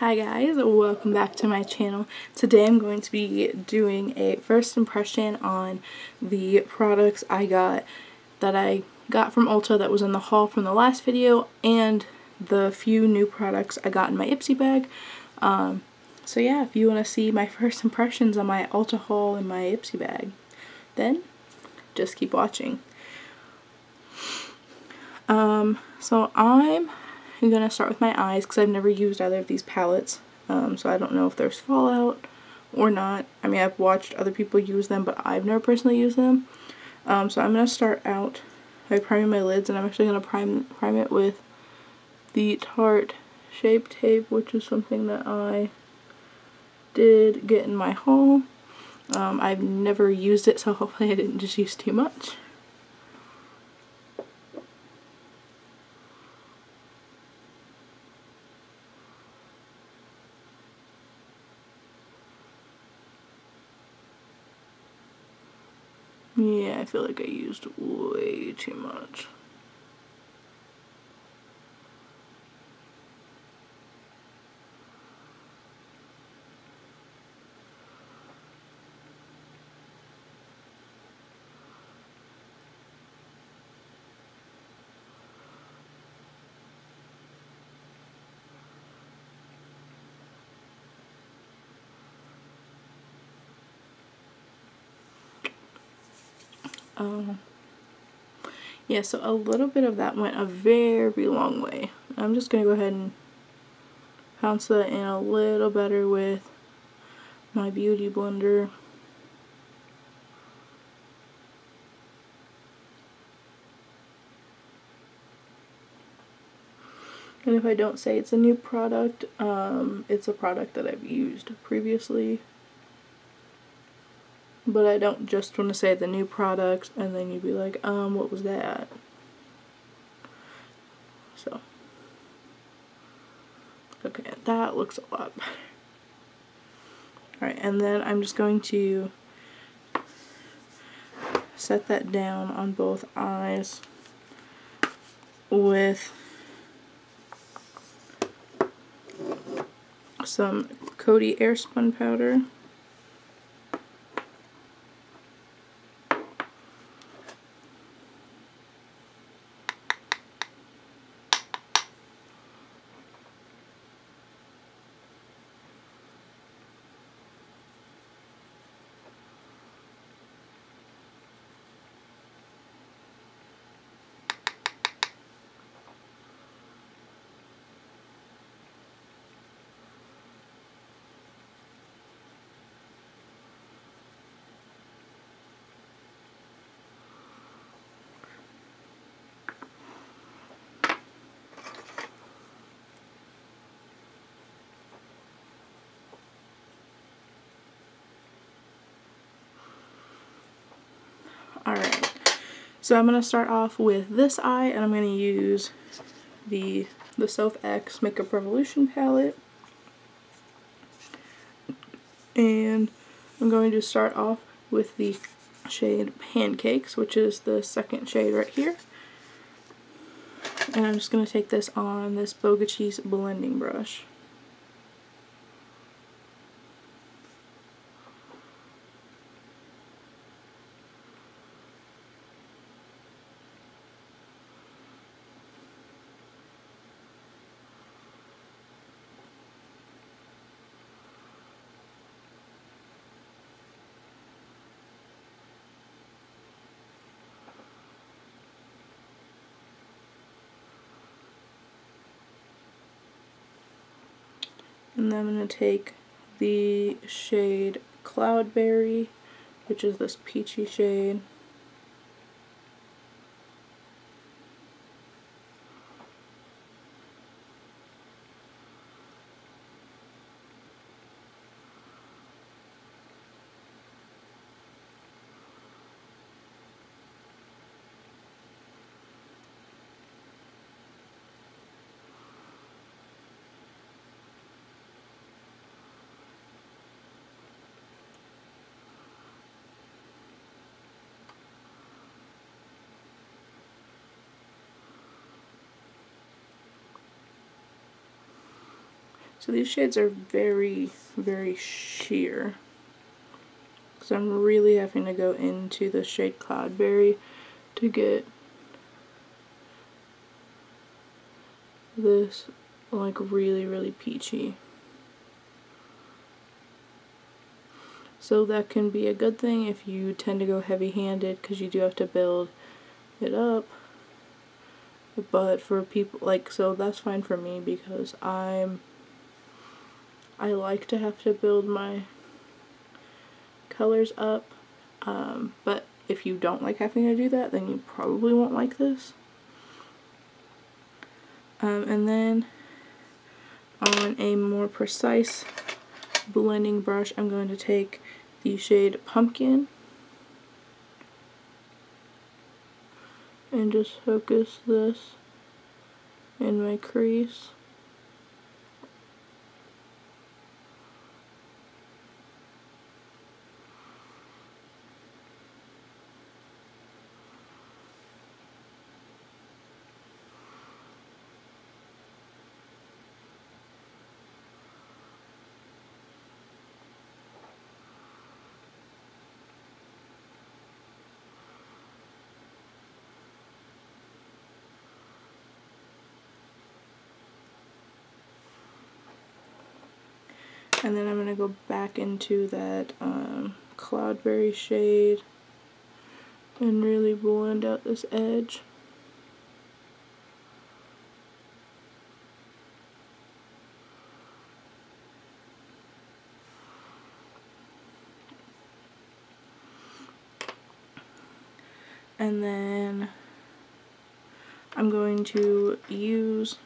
Hi guys, welcome back to my channel. Today I'm going to be doing a first impression on the products that I got from Ulta that was in the haul from the last video, and the few new products I got in my Ipsy bag. So yeah, if you want to see my first impressions on my Ulta haul in my Ipsy bag, then just keep watching. So I'm gonna start with my eyes because I've never used either of these palettes, so I don't know if there's fallout or not. I mean, I've watched other people use them, but I've never personally used them. So I'm gonna start out by priming my lids, and I'm actually gonna prime it with the Tarte Shape Tape, which is something that I did get in my haul. I've never used it, so hopefully I didn't just use too much. Yeah, I feel like I used way too much. Yeah, so a little bit of that went a very long way. I'm just gonna go ahead and pounce that in a little better with my beauty blender. And if I don't say it's a new product, it's a product that I've used previously. But I don't just want to say the new product and then you'd be like, what was that? So, okay, that looks a lot better. Alright, and then I'm just going to set that down on both eyes with some Coty Airspun powder. Alright, so I'm going to start off with this eye, and I'm going to use the Soph X Makeup Revolution palette. And I'm going to start off with the shade Pancakes, which is the second shade right here. And I'm just going to take this on this Bogachis blending brush. And then I'm going to take the shade Cloudberry, which is this peachy shade. So these shades are very, very sheer. So I'm really having to go into the shade Cloudberry to get this like really, really peachy. So that can be a good thing if you tend to go heavy-handed, because you do have to build it up. But for people like, so that's fine for me because I like to have to build my colors up. But if you don't like having to do that, then you probably won't like this. And then on a more precise blending brush, I'm going to take the shade Pumpkin and just focus this in my crease. And then I'm going to go back into that Cloudberry shade and really blend out this edge. And then I'm going to use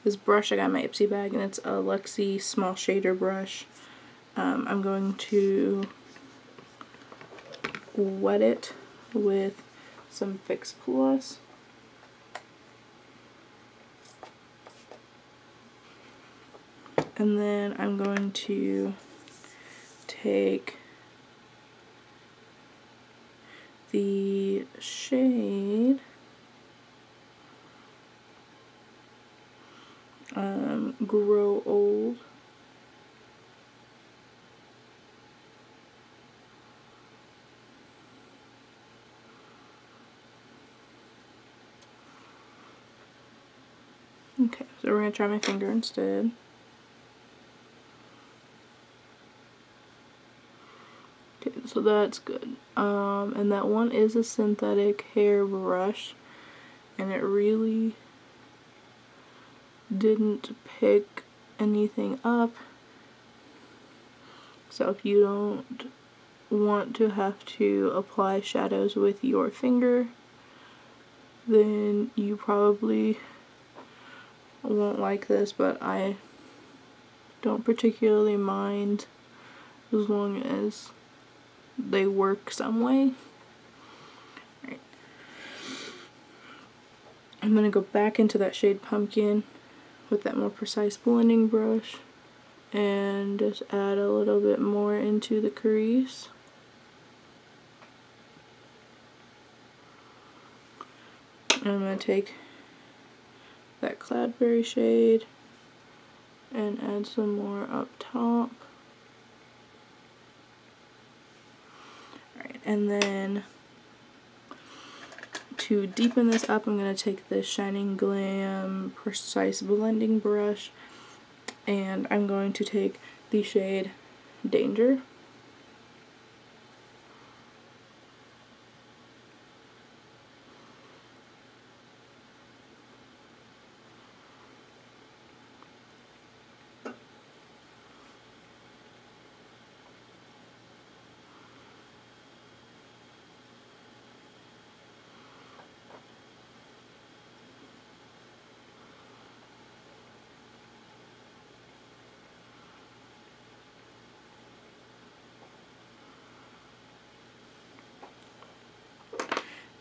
this brush I got in my Ipsy bag, and it's a Luxie small shader brush. I'm going to wet it with some Fix Plus. And then I'm going to take the shade Grow Old. Okay, so we're going to try my finger instead. Okay, so that's good. And that one is a synthetic hair brush, and it really didn't pick anything up. So if you don't want to have to apply shadows with your finger, then you probably won't like this, but I don't particularly mind as long as they work some way. Right. I'm going to go back into that shade Pumpkin with that more precise blending brush and just add a little bit more into the crease. And I'm going to take that Cloudberry shade and add some more up top. Alright, and then to deepen this up, I'm going to take this Shining Glam Precise Blending Brush, and I'm going to take the shade Danger.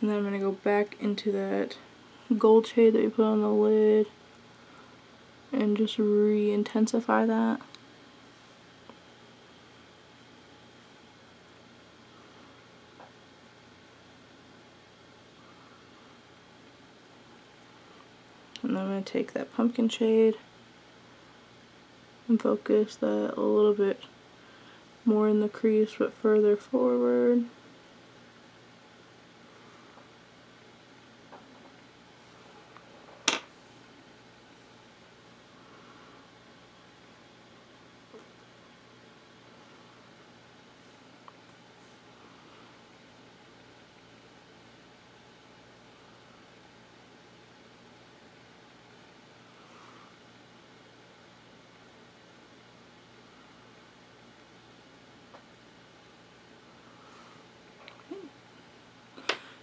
And then I'm going to go back into that gold shade that we put on the lid and just re-intensify that. And then I'm going to take that pumpkin shade and focus that a little bit more in the crease but further forward.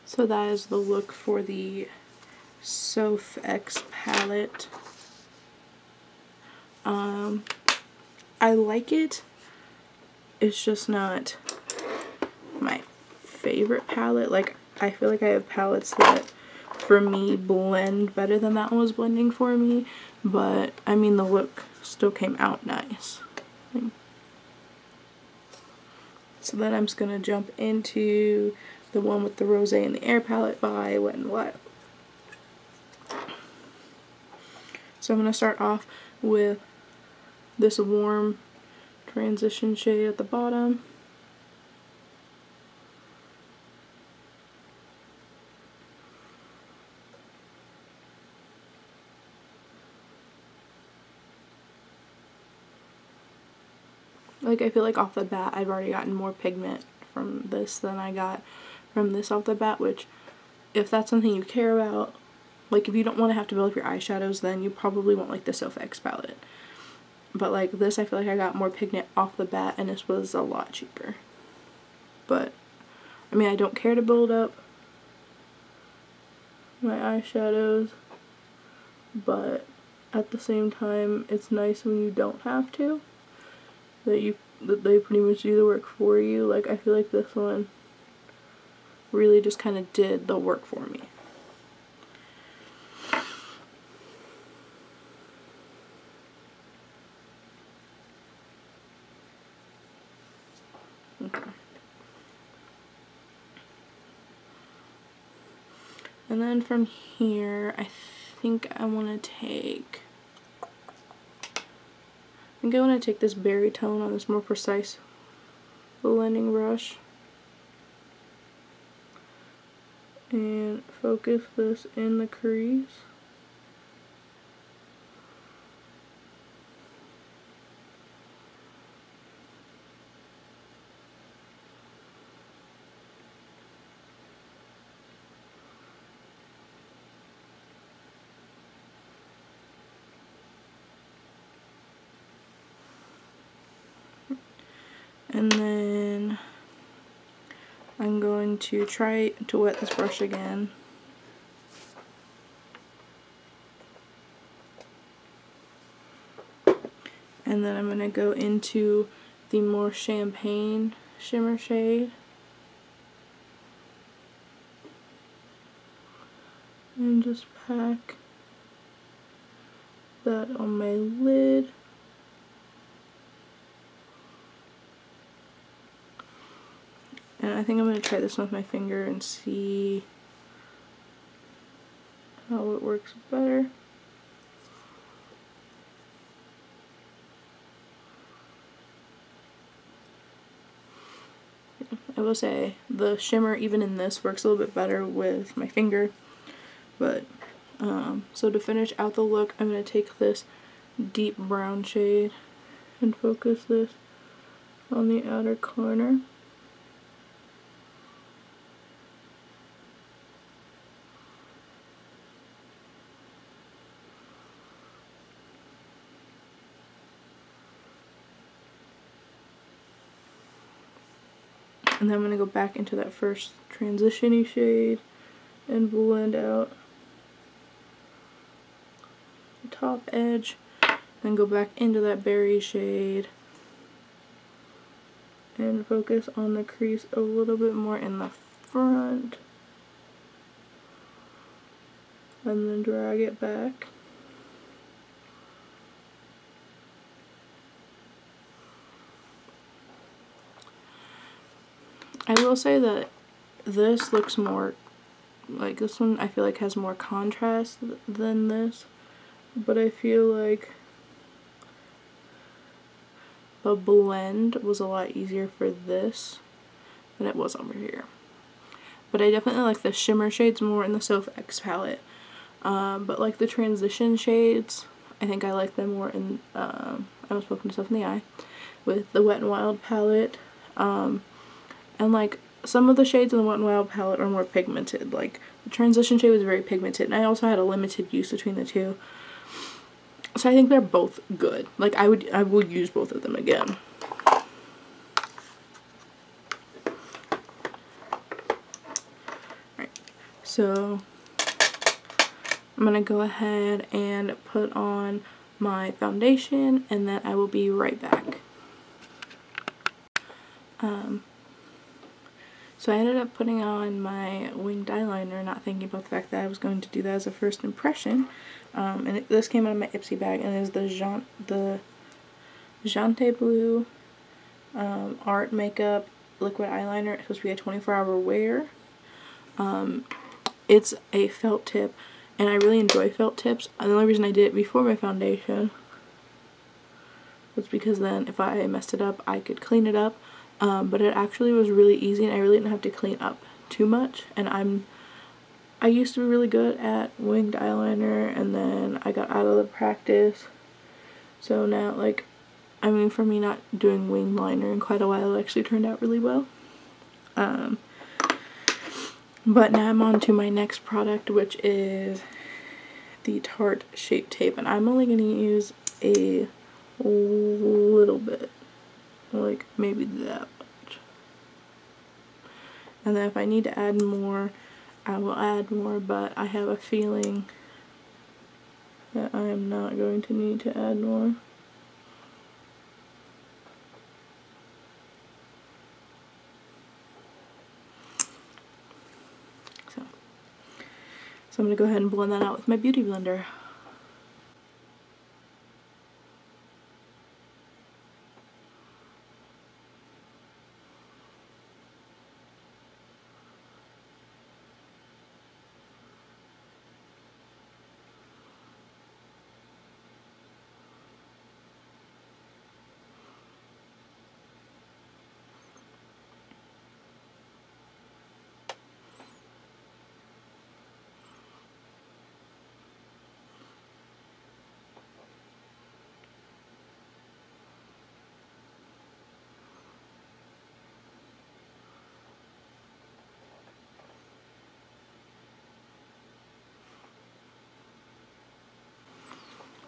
So that is the look for the Soph X palette. I like it. It's just not my favorite palette. Like, I feel like I have palettes that for me blend better than that one was blending for me, but I mean the look still came out nice. So then I'm just gonna jump into the one with the Rosé in the Air palette by Wet n Wild. So I'm gonna start off with this warm transition shade at the bottom. Like, I feel like off the bat I've already gotten more pigment from this than I got from this off the bat, which, if that's something you care about, like if you don't want to have to build up your eyeshadows, then you probably won't like the Soph X palette. But like this, I feel like I got more pigment off the bat and this was a lot cheaper. But, I mean, I don't care to build up my eyeshadows, but at the same time, it's nice when you don't have to. That they pretty much do the work for you. Like, I feel like this one really just kind of did the work for me. Okay. And then from here, I think I want to take this berry tone on this more precise blending brush and focus this in the crease. And then I'm going to try to wet this brush again. And then I'm going to go into the more champagne shimmer shade. And just pack that on my lid. And I think I'm going to try this with my finger and see how it works better. I will say the shimmer even in this works a little bit better with my finger. But, so to finish out the look, I'm going to take this deep brown shade and focus this on the outer corner. And then I'm going to go back into that first transition-y shade and blend out the top edge. Then go back into that berry shade and focus on the crease a little bit more in the front. And then drag it back. I will say that this looks more, like this one I feel like has more contrast than this, but I feel like the blend was a lot easier for this than it was over here. But I definitely like the shimmer shades more in the Soph X palette. But like the transition shades, I think I like them more in, I almost poked myself in the eye, with the Wet n Wild palette. And like some of the shades in the Wet n Wild palette are more pigmented. Like the transition shade was very pigmented, and I also had a limited use between the two. So I think they're both good. Like I will use both of them again. Alright, so I'm gonna go ahead and put on my foundation, and then I will be right back. So I ended up putting on my winged eyeliner, not thinking about the fact that I was going to do that as a first impression. And this came out of my Ipsy bag, and it is the Jante Blue Art Makeup Liquid Eyeliner. It's supposed to be a 24-hour wear. It's a felt tip, and I really enjoy felt tips. And the only reason I did it before my foundation was because then if I messed it up, I could clean it up. But it actually was really easy, and I really didn't have to clean up too much. And I used to be really good at winged eyeliner, and then I got out of the practice. So now, like, I mean, for me not doing winged liner in quite a while, it actually turned out really well. But now I'm on to my next product, which is the Tarte Shape Tape, and I'm only going to use a little bit, like maybe that much. And then if I need to add more, I will add more, but I have a feeling that I am not going to need to add more. So I'm going to go ahead and blend that out with my Beauty Blender.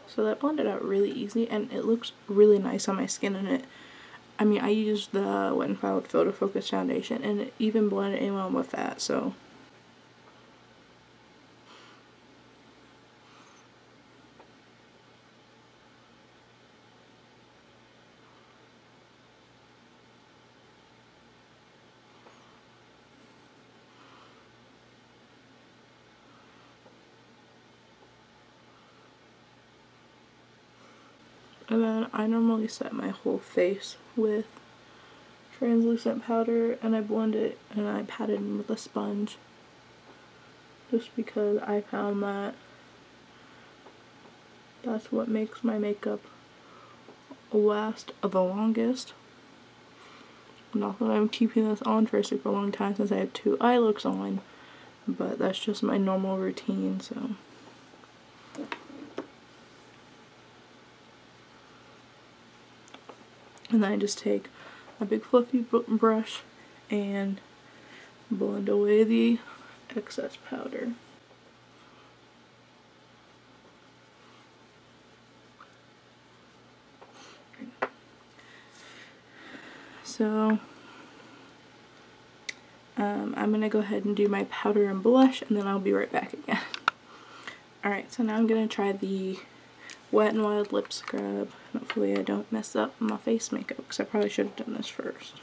So that blended out really easy, and it looks really nice on my skin. And I mean, I used the Wet n Wild Photo Focus foundation, and it even blended in well with that, so. And then I normally set my whole face with translucent powder, and I blend it and I pat it in with a sponge, just because I found that that's what makes my makeup last the longest. Not that I'm keeping this on for a super long time, since I have 2 eye looks on, but that's just my normal routine, so. And then I just take a big fluffy brush and blend away the excess powder. So I'm gonna go ahead and do my powder and blush, and then I'll be right back again. Alright, so now I'm gonna try the Wet n Wild lip scrub. Hopefully I don't mess up my face makeup, because I probably should have done this first.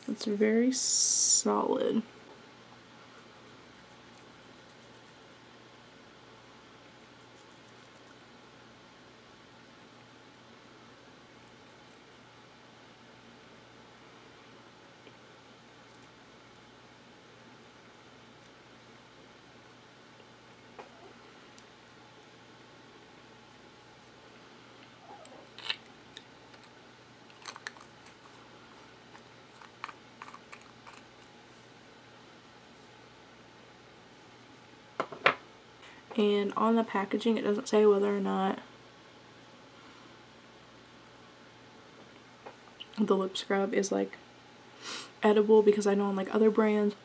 It's very solid. And on the packaging it doesn't say whether or not the lip scrub is like edible, because I know on like other brands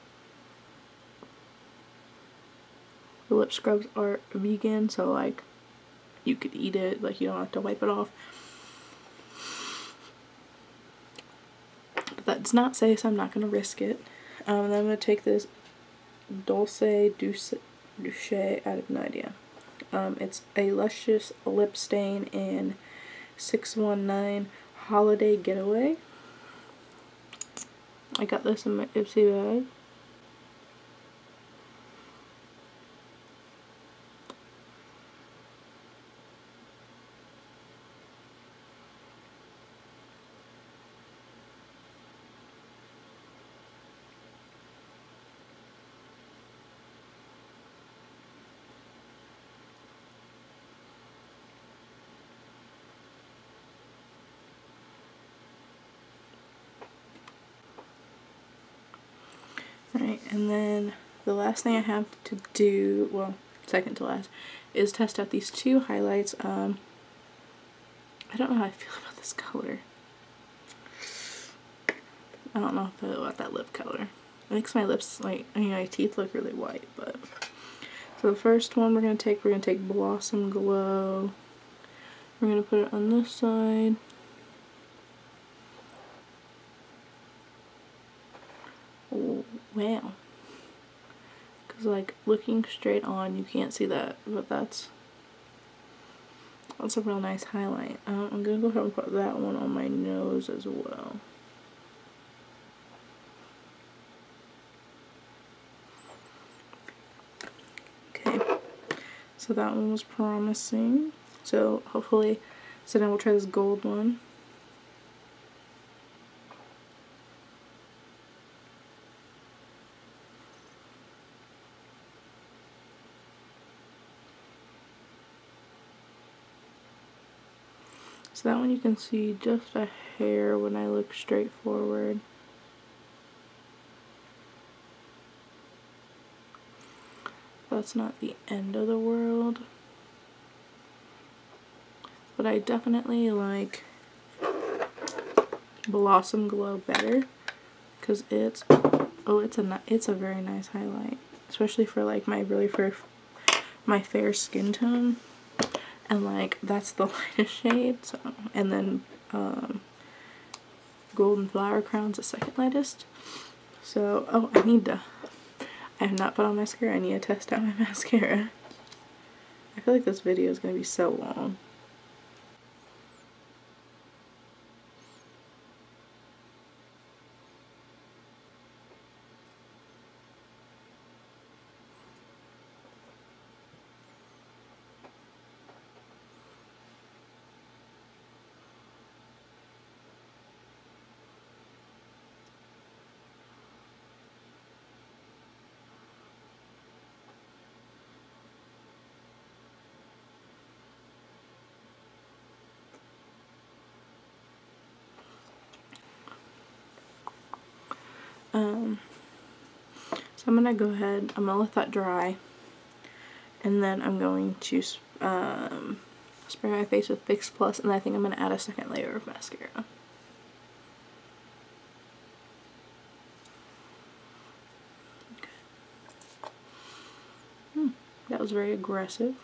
the lip scrubs are vegan, so like you could eat it, like you don't have to wipe it off. But that does not say, so I'm not going to risk it. And then I'm going to take this Dulce Douce, I have no idea. It's a luscious lip stain in 619 Holiday Getaway. I got this in my Ipsy bag. Alright, and then the last thing I have to do, well, second to last, is test out these two highlights. I don't know how I feel about this color. I don't know if I feel about that lip color. It makes my lips, like, I mean, my teeth look really white, but. So the first one we're going to take Blossom Glow. We're going to put it on this side. Oh, wow. Because, like, looking straight on, you can't see that, but that's a real nice highlight. I'm going to go ahead and put that one on my nose as well. Okay, so that one was promising. So hopefully, so now we'll try this gold one. So that one you can see just a hair when I look straight forward. That's not the end of the world. But I definitely like Blossom Glow better, because it's a very nice highlight, especially for like my my fair skin tone. And like that's the lightest shade, so, and then Golden Flower Crown's the second lightest. So, oh, I have not put on mascara. I need to test out my mascara. I feel like this video is going to be so long. So I'm gonna go ahead, I'm gonna let that dry, and then I'm going to spray my face with Fix Plus, and I think I'm gonna add a second layer of mascara. Okay. That was very aggressive.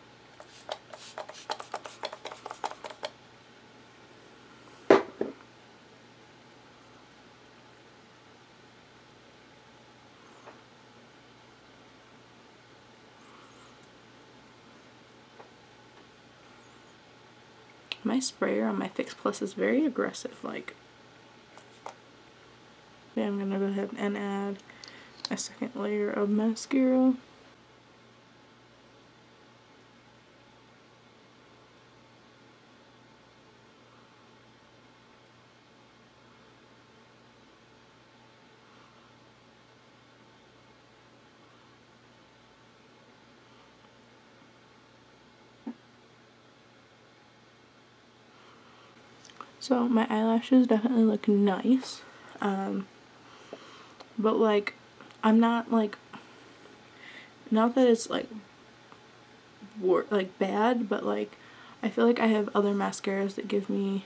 My sprayer on my Fix Plus is very aggressive, like, yeah, I'm gonna go ahead and add a second layer of mascara. So my eyelashes definitely look nice, but like I'm not like, not that it's like like bad, but like I feel like I have other mascaras that give me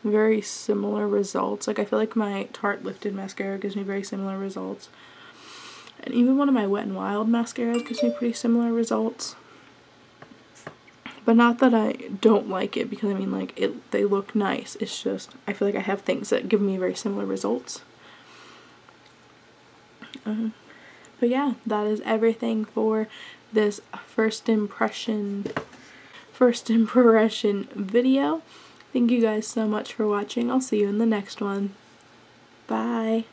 very similar results. Like I feel like my Tarte Lifted mascara gives me very similar results, and even one of my Wet n Wild mascaras gives me pretty similar results. But not that I don't like it, because I mean, like, they look nice. It's just I feel like I have things that give me very similar results. But yeah, that is everything for this first impression video. Thank you guys so much for watching. I'll see you in the next one. Bye.